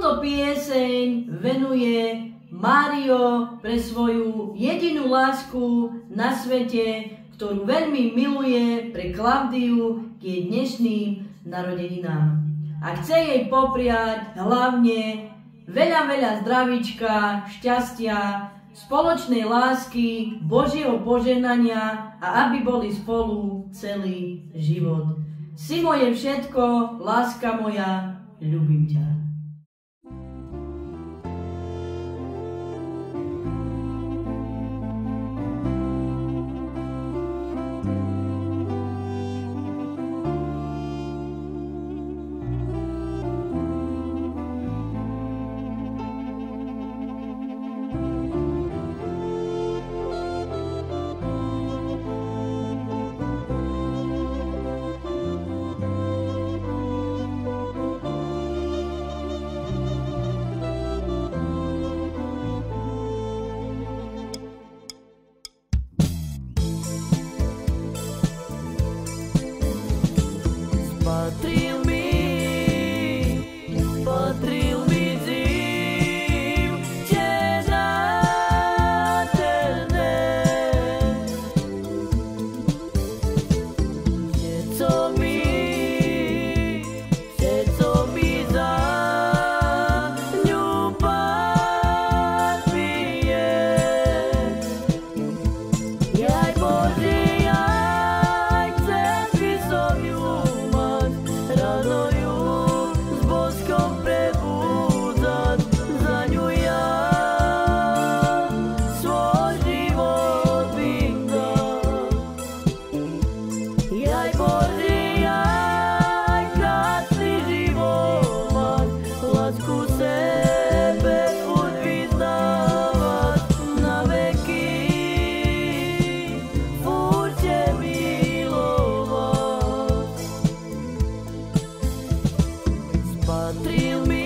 Túto pieseň venuje Mário pre svoju jedinú lásku na svete, ktorú veľmi miluje, pre Klaudiu k jej dnešným narodeninám. A chce jej popriať hlavne veľa zdravíčka, šťastia, spoločnej lásky, Božieho požehnania a aby boli spolu celý život. Si moje všetko, láska moja, ľúbim ťa. Patril mi zim, že nádherné. Všetko mi za ňu patrie. Jaj Bože, jaj, chcel by som ju mať, rado ju s boskom prebúdzať, za ňu ja svoj život vydám. Jaj Bože, jaj, krásny život mať, lásku sebe furt vyznávať na veky, furt ťa milovať. Spatril mi